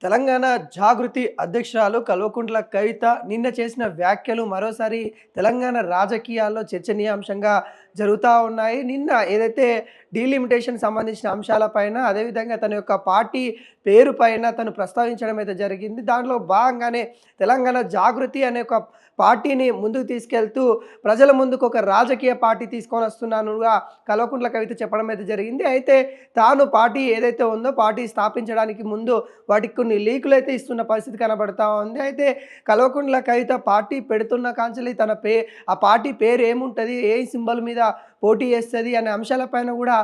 తెలంగాణ జాగృతి అధ్యక్షురాలు కల్వకుంట్ల కవిత నిన్న చేసిన వ్యాఖ్యలు మరోసారి తెలంగాణ రాజకీయాల్లో చర్చనీయాంశంగా జరుగుతూ ఉన్నాయి. నిన్న ఏదైతే డీలిమిటేషన్ సంబంధించిన అంశాలపైన, అదేవిధంగా తన యొక్క పార్టీ పేరు పైన తను ప్రస్తావించడం అయితే జరిగింది. దాంట్లో భాగంగానే తెలంగాణ జాగృతి అనే ఒక పార్టీని ముందుకు తీసుకెళ్తూ ప్రజల ముందుకు ఒక రాజకీయ పార్టీ తీసుకొని వస్తున్నానుగా కల్వకుంట్ల కవిత చెప్పడం అయితే జరిగింది. అయితే తాను పార్టీ ఏదైతే ఉందో పార్టీ స్థాపించడానికి ముందు వాటికి కొన్ని లీకులు అయితే ఇస్తున్న పరిస్థితి కనబడతా ఉంది. అయితే కల్వకుంట్ల కవిత పార్టీ పెడుతున్న కాంచెలి ఆ పార్టీ పేరు ఏముంటుంది, ఏ సింబల్ మీద పోటీ చేస్తుంది అనే అంశాలపైన కూడా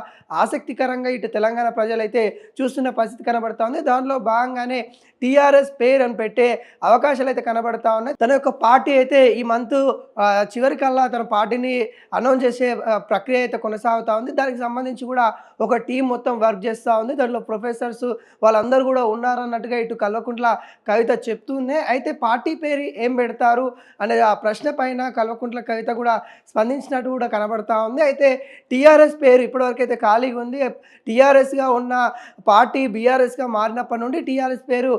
ఆసక్తికరంగా ఇటు తెలంగాణ ప్రజలైతే చూస్తున్న పరిస్థితి కనబడతా ఉంది. దానిలో భాగంగానే టీఆర్ఎస్ పేరు అని పెట్టే అవకాశాలు అయితే కనబడతా ఉన్నాయి. తన యొక్క పార్టీ అయితే ఈ మంత్ చివరికల్లా తన పార్టీని అనౌన్స్ చేసే ప్రక్రియ అయితే కొనసాగుతూ ఉంది. దానికి సంబంధించి కూడా ఒక టీం మొత్తం వర్క్ చేస్తూ ఉంది. దాంట్లో ప్రొఫెసర్స్ వాళ్ళందరూ కూడా ఉన్నారన్నట్టుగా ఇటు కల్వకుంట్ల కవిత చెప్తుంది. అయితే పార్టీ పేరు ఏం పెడతారు అనే ఆ ప్రశ్న పైన కల్వకుంట్ల కవిత కూడా స్పందించినట్టు కూడా కనబడతా ఉంది. అయితే టీఆర్ఎస్ పేరు ఇప్పటివరకు అయితే ఖాళీగా ఉంది. టీఆర్ఎస్గా ఉన్న పార్టీ బీఆర్ఎస్గా మారినప్పటి నుండి టీఆర్ఎస్ పేరు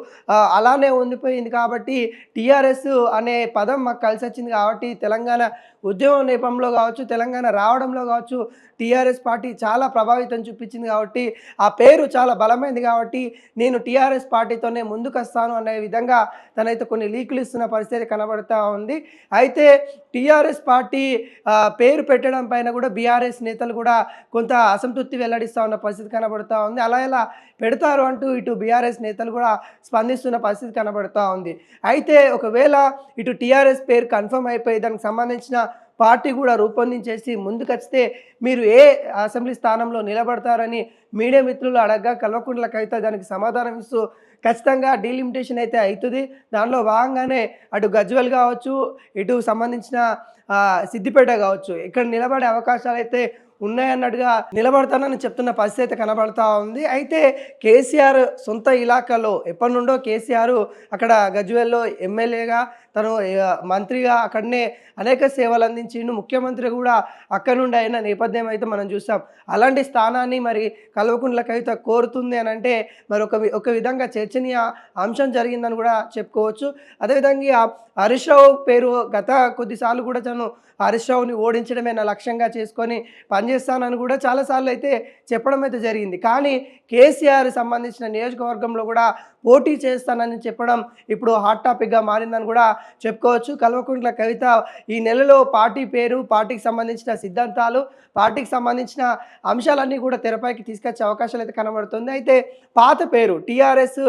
అలానే ఉండిపోయింది. కాబట్టి టీఆర్ఎస్ అనే పదం మాకు కలిసి వచ్చింది కాబట్టి తెలంగాణ ఉద్యమం నేపథ్యంలో కావచ్చు, తెలంగాణ రావడంలో కావచ్చు, టీఆర్ఎస్ పార్టీ చాలా ప్రభావితం చూపించింది కాబట్టి ఆ పేరు చాలా బలమైంది కాబట్టి నేను టీఆర్ఎస్ పార్టీతోనే ముందుకు వస్తాను అనే విధంగా తనైతే కొన్ని లీకులు ఇస్తున్న పరిస్థితి కనబడుతూ ఉంది. అయితే టీఆర్ఎస్ పార్టీ పేరు పెట్టడం పైన కూడా బీఆర్ఎస్ నేతలు కూడా కొంత అసంతృప్తి వెల్లడిస్తూ ఉన్న పరిస్థితి కనబడుతూ ఉంది. అలా ఎలా పెడతారు అంటూ ఇటు బీఆర్ఎస్ నేతలు కూడా స్పందిస్తున్న పరిస్థితి కనబడుతూ ఉంది. అయితే ఒకవేళ ఇటు టీఆర్ఎస్ పేరు కన్ఫర్మ్ అయిపోయి దానికి సంబంధించిన పార్టీ కూడా రూపొందించేసి ముందుకొస్తే మీరు ఏ అసెంబ్లీ స్థానంలో నిలబడతారని మీడియా మిత్రులు అడగగా కల్వకుంట్ల కవిత దానికి సమాధానం ఇస్తూ ఖచ్చితంగా డీలిమిటేషన్ అయితే అవుతుంది. దానిలో భాగంగానే అటు గజ్వెల్ కావచ్చు, ఇటు సంబంధించిన సిద్దిపేట కావచ్చు, ఇక్కడ నిలబడే అవకాశాలు అయితే ఉన్నాయన్నట్టుగా నిలబడతానని చెప్తున్న పరిస్థితి అయితే కనబడతా ఉంది. అయితే కేసీఆర్ సొంత ఇలాకాలో ఎప్పటి నుండో కేసీఆర్ అక్కడ గజ్వేల్లో ఎమ్మెల్యేగా తను మంత్రిగా అక్కడనే అనేక సేవలు అందించిండు. ముఖ్యమంత్రి కూడా అక్కడ నుండి అయిన నేపథ్యం అయితే మనం చూసాం. అలాంటి స్థానాన్ని మరి కల్వకుంట్ల కవిత కోరుతుంది అని అంటే మరి ఒక విధంగా చర్చనీయ అంశం జరిగిందని కూడా చెప్పుకోవచ్చు. అదేవిధంగా హరీష్ రావు పేరు గత కొద్దిసార్లు కూడా తను హరీష్ రావుని ఓడించడమే నా లక్ష్యంగా చేసుకొని పనిచేస్తానని కూడా చాలాసార్లు అయితే చెప్పడం అయితే జరిగింది. కానీ కేసీఆర్ సంబంధించిన నియోజకవర్గంలో కూడా పోటీ చేస్తానని చెప్పడం ఇప్పుడు హాట్ టాపిక్గా మారిందని కూడా చెప్పుకోవచ్చు. కల్వకుంట్ల కవిత ఈ నెలలో పార్టీ పేరు, పార్టీకి సంబంధించిన సిద్ధాంతాలు, పార్టీకి సంబంధించిన అంశాలన్నీ కూడా తెరపైకి తీసుకొచ్చే అవకాశాలు అయితే కనబడుతుంది. అయితే పాత పేరు టీఆర్ఎస్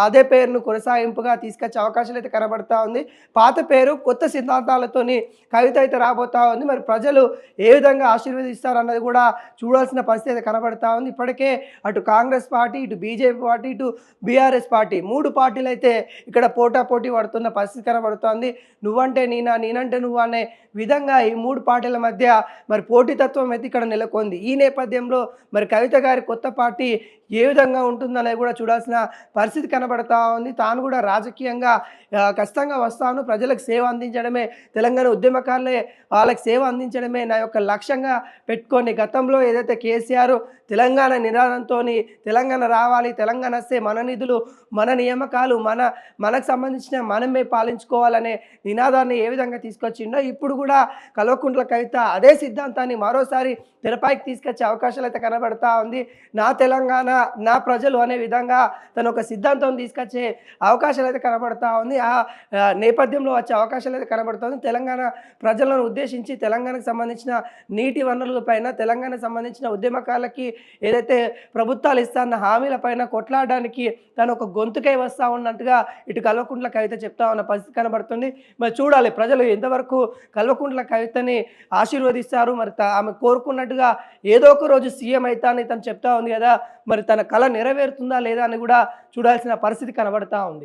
అదే పేరును కొనసాగింపుగా తీసుకొచ్చే అవకాశాలు అయితే కనబడుతూ ఉంది. పాత పేరు కొత్త సిద్ధాంతాలతోని కవిత అయితే రాబోతా ఉంది. మరి ప్రజలు ఏ విధంగా ఆశీర్వదిస్తారన్నది కూడా చూడాల్సిన పరిస్థితి అయితే కనబడతా ఉంది. ఇప్పటికే అటు కాంగ్రెస్ పార్టీ, ఇటు బీజేపీ పార్టీ, ఇటు బీఆర్ఎస్ పార్టీ 3 పార్టీలు అయితే ఇక్కడ పోటాపోటీ పడుతున్న పరిస్థితి కనబడుతోంది. నువ్వంటే నేనా, నేనంటే నువ్వు అనే విధంగా ఈ 3 పార్టీల మధ్య మరి పోటీతత్వం అయితే ఇక్కడ నెలకొంది. ఈ నేపథ్యంలో మరి కవిత గారి కొత్త పార్టీ ఏ విధంగా ఉంటుందనేది కూడా చూడాల్సిన పరిస్థితి కనబడతా ఉంది. తాను కూడా రాజకీయంగా ఖచ్చితంగా వస్తాను, ప్రజలకు సేవ అందించడమే, తెలంగాణ ఉద్యమకారులే వాళ్ళకి సేవ అందించడమే నా యొక్క లక్ష్యంగా పెట్టుకొని గతంలో ఏదైతే కేసీఆర్ తెలంగాణ నినాదంతో తెలంగాణ రావాలి, తెలంగాణ వస్తే మన నిధులు, మన నియామకాలు, మనకు సంబంధించిన మనమే పాలించుకోవాలనే నినాదాన్ని ఏ విధంగా తీసుకొచ్చిండో ఇప్పుడు కూడా కల్వకుంట్ల కవిత అదే సిద్ధాంతాన్ని మరోసారి తెరపైకి తీసుకొచ్చే అవకాశాలు అయితే కనబడతా ఉంది. నా తెలంగాణ, నా ప్రజలు అనే విధంగా తను ఒక సిద్ధాంతం తీసుకొచ్చే అవకాశాలు అయితే కనబడతా ఉంది. ఆ నేపథ్యంలో వచ్చే అవకాశాలు అయితే కనబడుతుంది. తెలంగాణ ప్రజలను ఉద్దేశించి తెలంగాణకు సంబంధించిన నీటి వనరుల పైన, తెలంగాణకు సంబంధించిన ఉద్యమకాలకి ఏదైతే ప్రభుత్వాలు ఇస్తాన్న హామీల పైన కొట్లాడడానికి తను ఒక గొంతుకై వస్తూ ఉన్నట్టుగా ఇటు కల్వకుంట్ల కవిత చెప్తా ఉన్న పరిస్థితి కనబడుతుంది. మరి చూడాలి ప్రజలు ఎంతవరకు కల్వకుంట్ల కవితని ఆశీర్వదిస్తారు. మరి ఆమె కోరుకున్నట్టుగా ఏదో ఒక రోజు సీఎం అవుతా అని తను చెప్తా ఉంది కదా, మరి తన కళ నెరవేరుతుందా లేదా అని కూడా చూడాల్సిన పరిస్థితి కనబడతా ఉంది.